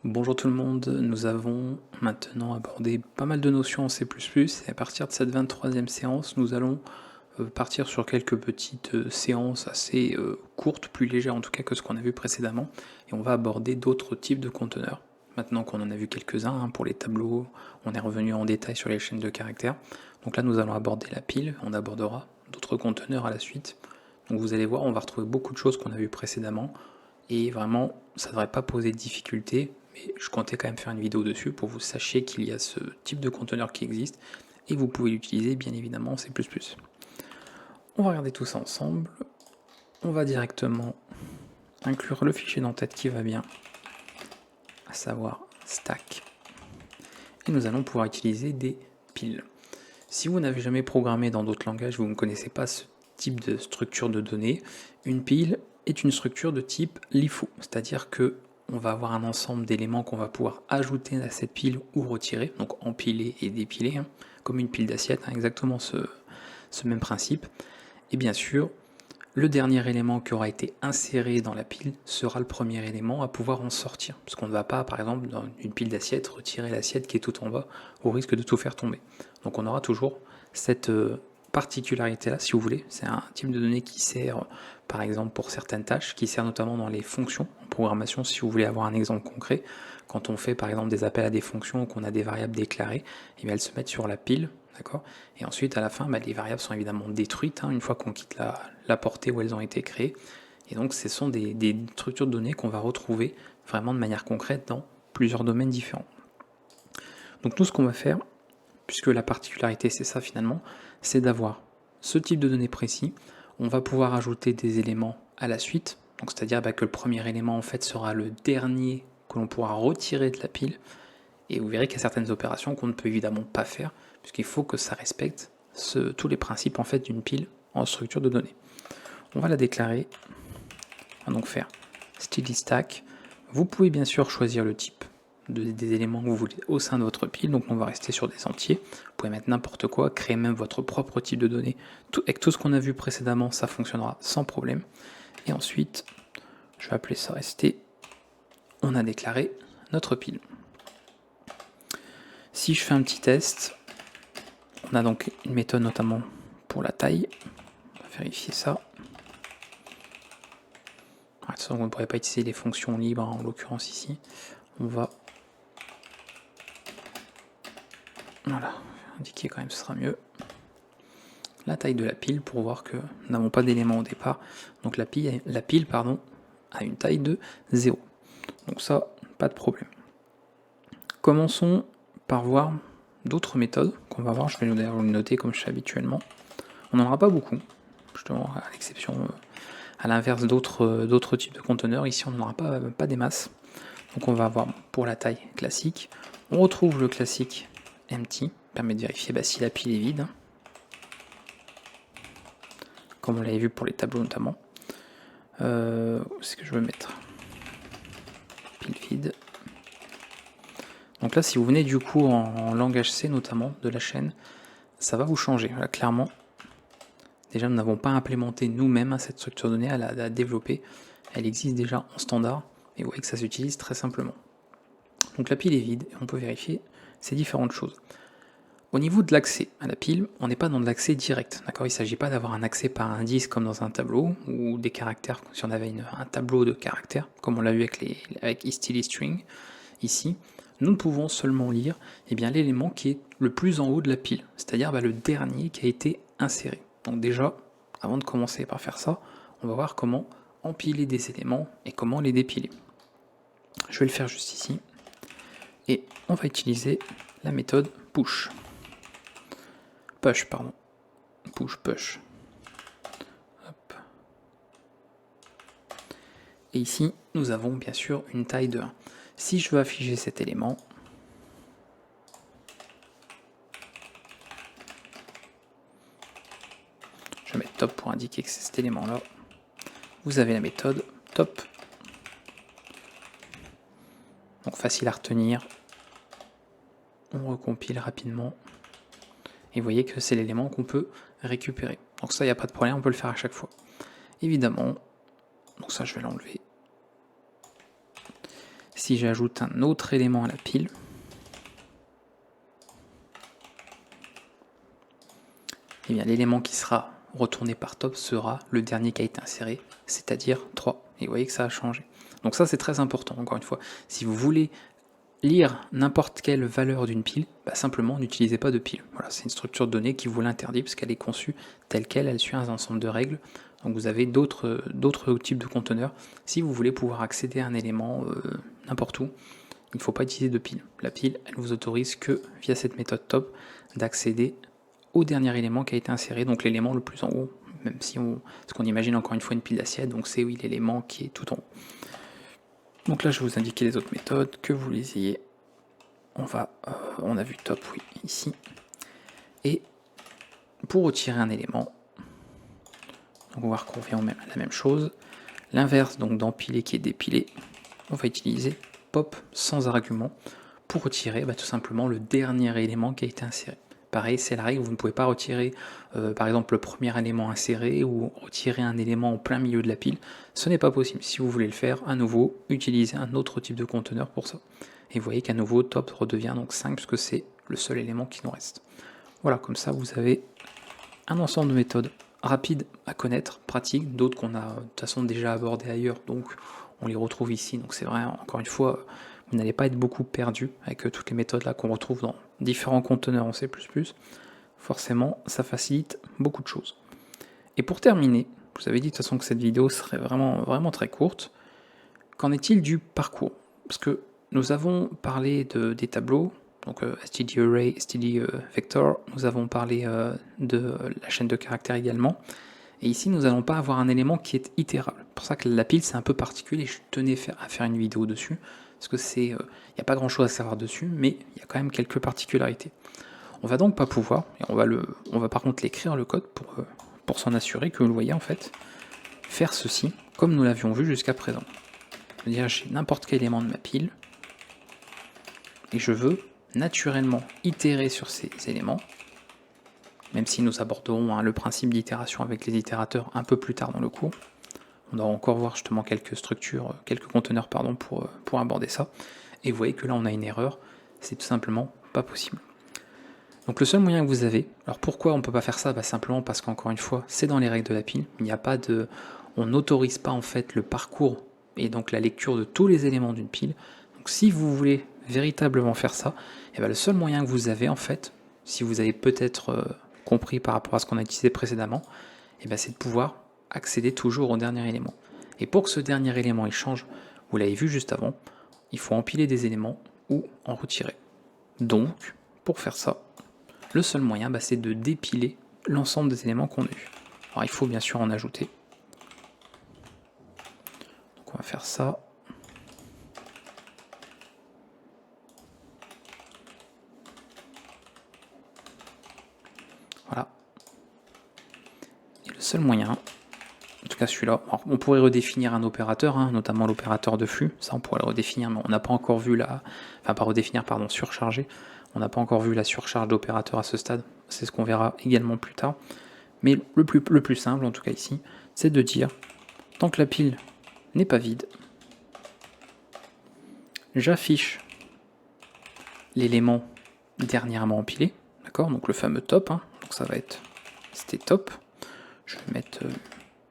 Bonjour tout le monde, nous avons maintenant abordé pas mal de notions en C++ et à partir de cette 23e séance, nous allons partir sur quelques petites séances assez courtes, plus légères en tout cas que ce qu'on a vu précédemment, et on va aborder d'autres types de conteneurs. Maintenant qu'on en a vu quelques-uns, pour les tableaux, on est revenu en détail sur les chaînes de caractères. Donc là, nous allons aborder la pile, on abordera d'autres conteneurs à la suite. Donc vous allez voir, on va retrouver beaucoup de choses qu'on a vues précédemment, et vraiment, ça ne devrait pas poser de difficultés, mais je comptais quand même faire une vidéo dessus pour que vous sachiez qu'il y a ce type de conteneur qui existe, et vous pouvez l'utiliser bien évidemment en C++. On va regarder tout ça ensemble. On va directement inclure le fichier d'entête qui va bien, à savoir stack. Et nous allons pouvoir utiliser des piles. Si vous n'avez jamais programmé dans d'autres langages, vous ne connaissez pas ce type de structure de données, une pile est une structure de type LIFO, c'est-à-dire que on va avoir un ensemble d'éléments qu'on va pouvoir ajouter à cette pile ou retirer, donc empiler et dépiler, comme une pile d'assiettes, exactement ce même principe. Et bien sûr, le dernier élément qui aura été inséré dans la pile sera le premier élément à pouvoir en sortir, parce qu'on ne va pas, par exemple, dans une pile d'assiettes, retirer l'assiette qui est tout en bas, au risque de tout faire tomber. Donc on aura toujours cette particularité-là, si vous voulez. C'est un type de données qui sert, par exemple, pour certaines tâches, qui sert notamment dans les fonctions en programmation, si vous voulez avoir un exemple concret. Quand on fait, par exemple, des appels à des fonctions, qu'on a des variables déclarées, et bien elles se mettent sur la pile, d'accord. Et ensuite, à la fin, les variables sont évidemment détruites, une fois qu'on quitte la portée où elles ont été créées. Et donc, ce sont des structures de données qu'on va retrouver vraiment de manière concrète dans plusieurs domaines différents. Donc, nous, ce qu'on va faire, puisque la particularité, c'est ça finalement, c'est d'avoir ce type de données précis. On va pouvoir ajouter des éléments à la suite, donc c'est-à-dire que le premier élément en fait sera le dernier que l'on pourra retirer de la pile. Et vous verrez qu'il y a certaines opérations qu'on ne peut évidemment pas faire, puisqu'il faut que ça respecte tous les principes en fait d'une pile en structure de données. On va la déclarer, on va donc faire steady stack. Vous pouvez bien sûr choisir le type des éléments que vous voulez au sein de votre pile, donc on va rester sur des entiers. Vous pouvez mettre n'importe quoi, créer même votre propre type de données. Avec tout ce qu'on a vu précédemment, ça fonctionnera sans problème. Et ensuite, je vais appeler ça st. On a déclaré notre pile. Si je fais un petit test, on a donc une méthode notamment pour la taille. On va vérifier ça. De toute façon, vous ne pourrez pas utiliser les fonctions libres, en l'occurrence ici. On va indiquer quand même, ce sera mieux. La taille de la pile pour voir que nous n'avons pas d'éléments au départ. Donc la pile a une taille de 0. Donc ça, pas de problème. Commençons par voir d'autres méthodes qu'on va voir. Je vais d'ailleurs les noter comme je fais habituellement. On n'en aura pas beaucoup, justement, à l'exception, à l'inverse d'autres types de conteneurs. Ici, on n'en aura pas des masses. Donc on va avoir pour la taille classique. On retrouve le classique empty, permet de vérifier si la pile est vide, comme on l'avait vu pour les tableaux notamment. Où est-ce que je veux mettre pile vide. Donc là, si vous venez du coup en langage C notamment de la chaîne, ça va vous changer. Là, clairement, déjà nous n'avons pas implémenté nous-mêmes cette structure de données, à la développer. Elle existe déjà en standard, et vous voyez que ça s'utilise très simplement. Donc la pile est vide, et on peut vérifier ces différentes choses. Au niveau de l'accès à la pile, on n'est pas dans de l'accès direct. D'accord, il ne s'agit pas d'avoir un accès par indice comme dans un tableau, ou des caractères, si on avait un tableau de caractères, comme on l'a vu avec string ici. Nous ne pouvons seulement lire l'élément qui est le plus en haut de la pile, c'est-à-dire le dernier qui a été inséré. Donc déjà, avant de commencer par faire ça, on va voir comment empiler des éléments et comment les dépiler. Je vais le faire juste ici. Et on va utiliser la méthode push. Push. Hop. Et ici, nous avons bien sûr une taille de 1. Si je veux afficher cet élément, je vais mettre top pour indiquer que c'est cet élément-là. Vous avez la méthode top. Donc facile à retenir. On recompile rapidement. Et vous voyez que c'est l'élément qu'on peut récupérer. Donc ça, il n'y a pas de problème, on peut le faire à chaque fois. Évidemment, donc ça je vais l'enlever. si j'ajoute un autre élément à la pile, eh bien l'élément qui sera retourné par top sera le dernier qui a été inséré, c'est-à-dire 3. Et vous voyez que ça a changé. Donc ça c'est très important, encore une fois. Si vous voulez lire n'importe quelle valeur d'une pile, bah simplement n'utilisez pas de pile. Voilà, c'est une structure de données qui vous l'interdit parce qu'elle est conçue telle qu'elle, elle suit un ensemble de règles. Donc vous avez d'autres types de conteneurs. Si vous voulez pouvoir accéder à un élément n'importe où, il ne faut pas utiliser de pile. La pile, elle vous autorise que via cette méthode top d'accéder au dernier élément qui a été inséré, donc l'élément le plus en haut, même si parce qu'on imagine encore une fois une pile d'assiette, donc c'est oui l'élément qui est tout en haut. Donc là je vais vous indiquer les autres méthodes, que vous les ayez. On a vu top, oui, ici. Et pour retirer un élément, donc on va voir qu'on revient à la même chose. L'inverse donc d'empiler qui est dépilé, on va utiliser pop sans argument pour retirer tout simplement le dernier élément qui a été inséré. Pareil, c'est la règle, vous ne pouvez pas retirer par exemple le premier élément inséré ou retirer un élément en plein milieu de la pile. Ce n'est pas possible. Si vous voulez le faire, à nouveau, utilisez un autre type de conteneur pour ça. Et vous voyez qu'à nouveau, top redevient donc 5 puisque c'est le seul élément qui nous reste. Voilà, comme ça vous avez un ensemble de méthodes rapides à connaître, pratiques, d'autres qu'on a de toute façon déjà abordées ailleurs, donc on les retrouve ici. Donc c'est vrai, encore une fois, vous n'allez pas être beaucoup perdu avec toutes les méthodes là qu'on retrouve dans différents conteneurs en C++. Forcément, ça facilite beaucoup de choses. Et pour terminer, je vous avais dit de toute façon que cette vidéo serait vraiment très courte. Qu'en est-il du parcours? Parce que nous avons parlé des tableaux, donc stdarray, stdvector, nous avons parlé de la chaîne de caractères également, et ici nous n'allons pas avoir un élément qui est itérable. C'est pour ça que la pile c'est un peu particulier, je tenais à faire une vidéo dessus, parce que il n'y a pas grand chose à savoir dessus, mais il y a quand même quelques particularités. On va donc pas pouvoir, et on va par contre l'écrire le code pour s'en assurer que vous le voyez en fait, faire ceci comme nous l'avions vu jusqu'à présent. C'est-à-dire j'ai n'importe quel élément de ma pile, et je veux naturellement itérer sur ces éléments, même si nous aborderons le principe d'itération avec les itérateurs un peu plus tard dans le cours. On doit encore voir justement quelques structures, quelques conteneurs pardon, pour aborder ça. Et vous voyez que là on a une erreur, c'est tout simplement pas possible. Donc le seul moyen que vous avez, alors pourquoi on ne peut pas faire ça? Simplement parce qu'encore une fois, c'est dans les règles de la pile, il n'y a pas on n'autorise pas en fait le parcours et donc la lecture de tous les éléments d'une pile. Donc si vous voulez véritablement faire ça, et le seul moyen que vous avez en fait, si vous avez peut-être compris par rapport à ce qu'on a utilisé précédemment, c'est de pouvoir accéder toujours au dernier élément. Et pour que ce dernier élément il change, vous l'avez vu juste avant, il faut empiler des éléments ou en retirer. Donc, pour faire ça, le seul moyen c'est de dépiler l'ensemble des éléments qu'on a eu. Alors il faut bien sûr en ajouter. Donc on va faire ça. Voilà. Et le seul moyen, en tout cas celui-là, on pourrait redéfinir un opérateur, notamment l'opérateur de flux, ça on pourrait le redéfinir, mais on n'a pas encore vu surcharger, on n'a pas encore vu la surcharge d'opérateur à ce stade, c'est ce qu'on verra également plus tard. Mais le plus simple, en tout cas ici, c'est de dire, tant que la pile n'est pas vide, j'affiche l'élément dernièrement empilé, d'accord, donc le fameux top, donc ça va être, c'était top, je vais mettre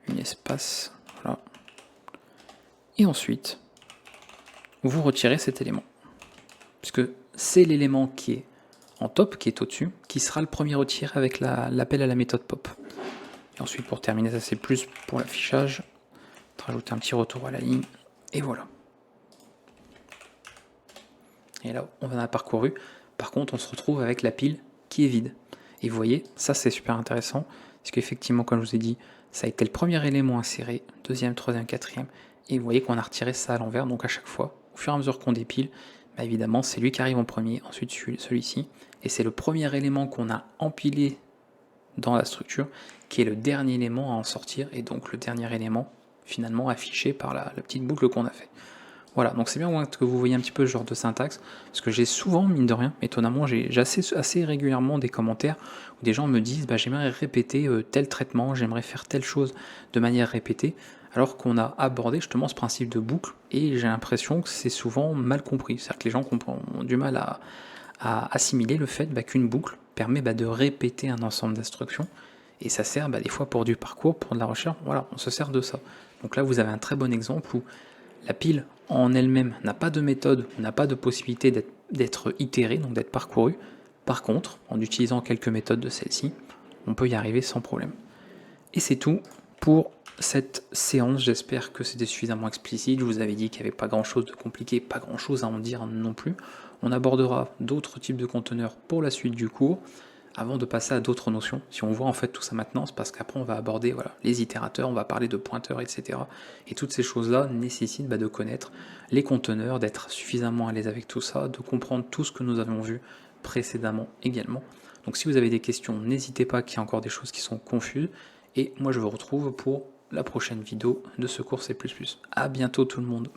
une espace, voilà, et ensuite, vous retirez cet élément, puisque c'est l'élément qui est en top, qui est au-dessus, qui sera le premier retiré avec l'appel à la méthode pop. Et ensuite, pour terminer, ça c'est plus pour l'affichage, rajouter un petit retour à la ligne, et voilà. Et là, on en a parcouru. Par contre, on se retrouve avec la pile qui est vide. Et vous voyez, ça c'est super intéressant, parce qu'effectivement, comme je vous ai dit, ça a été le premier élément inséré, deuxième, troisième, quatrième, et vous voyez qu'on a retiré ça à l'envers, donc à chaque fois, au fur et à mesure qu'on dépile, évidemment, c'est lui qui arrive en premier, ensuite celui-ci, et c'est le premier élément qu'on a empilé dans la structure, qui est le dernier élément à en sortir, et donc le dernier élément finalement affiché par la petite boucle qu'on a fait. Voilà, donc c'est bien que vous voyez un petit peu ce genre de syntaxe, parce que j'ai souvent, mine de rien, étonnamment, j'ai assez régulièrement des commentaires où des gens me disent j'aimerais répéter tel traitement, j'aimerais faire telle chose de manière répétée. alors qu'on a abordé justement ce principe de boucle, et j'ai l'impression que c'est souvent mal compris. C'est-à-dire que les gens ont du mal à assimiler le fait qu'une boucle permet de répéter un ensemble d'instructions, et ça sert des fois pour du parcours, pour de la recherche, voilà, on se sert de ça. Donc là, vous avez un très bon exemple où la pile en elle-même n'a pas de méthode, n'a pas de possibilité d'être itérée, donc d'être parcourue. Par contre, en utilisant quelques méthodes de celle-ci, on peut y arriver sans problème. Et c'est tout pour cette séance, j'espère que c'était suffisamment explicite. Je vous avais dit qu'il n'y avait pas grand-chose de compliqué, pas grand-chose à en dire non plus. On abordera d'autres types de conteneurs pour la suite du cours, avant de passer à d'autres notions. Si on voit en fait tout ça maintenant, c'est parce qu'après on va aborder les itérateurs, on va parler de pointeurs, etc. Et toutes ces choses-là nécessitent de connaître les conteneurs, d'être suffisamment à l'aise avec tout ça, de comprendre tout ce que nous avons vu précédemment également. Donc si vous avez des questions, n'hésitez pas, qu'il y a encore des choses qui sont confuses. Et moi je vous retrouve pour la prochaine vidéo de ce cours C++. A bientôt tout le monde.